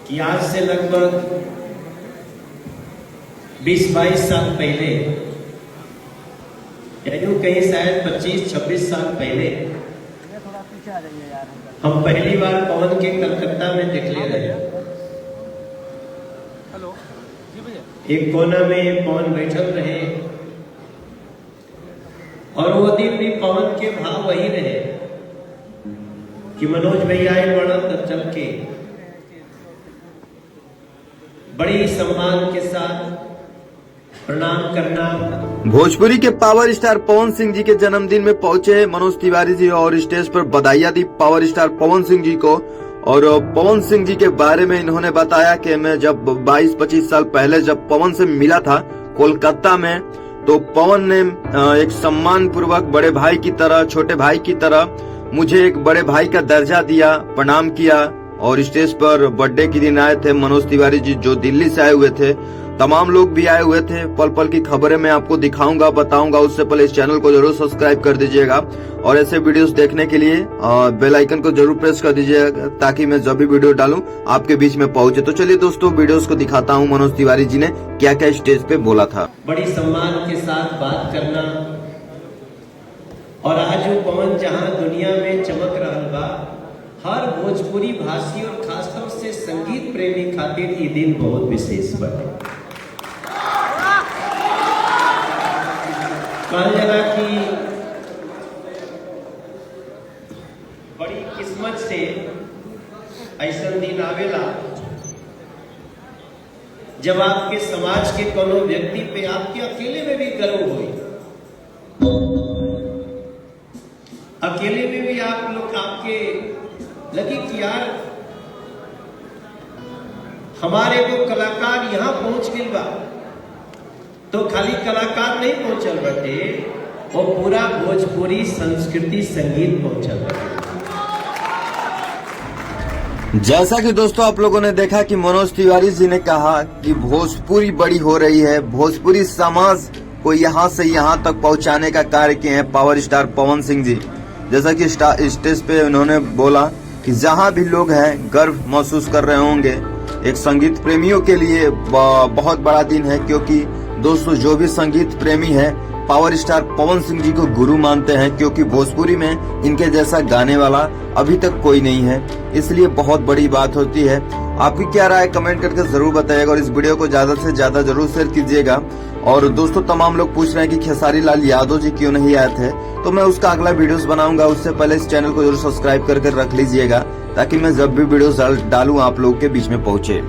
कि आज से लगभग 20-22 साल पहले, या यूं कहीं शायद 25-26 साल पहले हम पहली बार पवन के कलकत्ता में निकले रहे। एक कोना में पवन बैठल रहे और वो दिन भी पवन के भाव वही रहे कि मनोज भैया आए बड़ा तब चल के बड़ी सम्मान के साथ प्रणाम करना। भोजपुरी के पावर स्टार पवन सिंह जी के जन्मदिन में पहुंचे मनोज तिवारी जी और स्टेज पर बधाइयां the power star Pawan Singh ji को। और पवन सिंह जी के बारे में इन्होंने बताया कि मैं जब 22-25 साल पहले जब पवन से मिला था कोलकाता में, तो पवन ने एक सम्मान पूर्वक बड़े भाई की तरह, छोटे भाई की तरह मुझे एक बड़े भाई का दर्जा दिया, प्रणाम किया। और स्टेज पर बर्थडे के दिन आए थे मनोज तिवारी जी, जो दिल्ली से आए हुए थे। तमाम लोग भी आए हुए थे। पल पल की खबरें मैं आपको दिखाऊंगा, बताऊंगा। उससे पहले इस चैनल को जरूर सब्सक्राइब कर दीजिएगा और ऐसे वीडियोस देखने के लिए बेल आइकन को जरूर प्रेस कर दीजिएगा, ताकि मैं जब भी वीडियो डालूं आपके बीच में पहुंचे। तो चलिए दोस्तों, वीडियोस को दिखाता हूं मनोज तिवारी जी ने क्या क्या स्टेज पे बोला था। बड़ी सम्मान के साथ बात करना, और आज वो पवन जहां दुनिया में चमक रहा बा, हर भोजपुरी भाषी और खासतौर से संगीत प्रेमी खातिर ये दिन बहुत विशेष बने। कहल जाला कि बड़ी किस्मत से ऐसा दिन आवेला जब आपके समाज के कोनो व्यक्ति पे आपके अकेले में भी गर्व होई, अकेले में भी आप लोग आपके लगे कि यार हमारे को कलाकार यहां पहुंच गई बा। तो खाली कलाकार नहीं पहुंचल बटे, वो पूरा भोजपुरी संस्कृति संगीत पहुंचल बटे। जैसा कि दोस्तों आप लोगों ने देखा कि मनोज तिवारी जी ने कहा कि भोजपुरी बड़ी हो रही है, भोजपुरी समाज को यहाँ से यहाँ तक पहुँचाने का कार्य किए हैं पावर स्टार पवन सिंह जी। जैसा कि स्टेज पे उन्होंने बोला कि जहाँ भी लोग हैं गर्व महसूस कर रहे होंगे। एक संगीत प्रेमियों के लिए बहुत बड़ा दिन है, क्योंकि दोस्तों जो भी संगीत प्रेमी है पावर स्टार पवन सिंह जी को गुरु मानते हैं, क्योंकि भोजपुरी में इनके जैसा गाने वाला अभी तक कोई नहीं है। इसलिए बहुत बड़ी बात होती है। आपकी क्या राय कमेंट करके जरूर बताइएगा और इस वीडियो को ज्यादा से ज्यादा जरूर शेयर कीजिएगा। और दोस्तों तमाम लोग पूछ रहे हैं कि खेसारी लाल यादव जी क्यों नहीं आए थे, तो मैं उसका अगला वीडियोस बनाऊंगा। उससे पहले इस चैनल को जरूर सब्सक्राइब करके रख लीजिएगा, ताकि मैं जब भी वीडियोस डालूं आप लोगों के बीच में पहुंचे।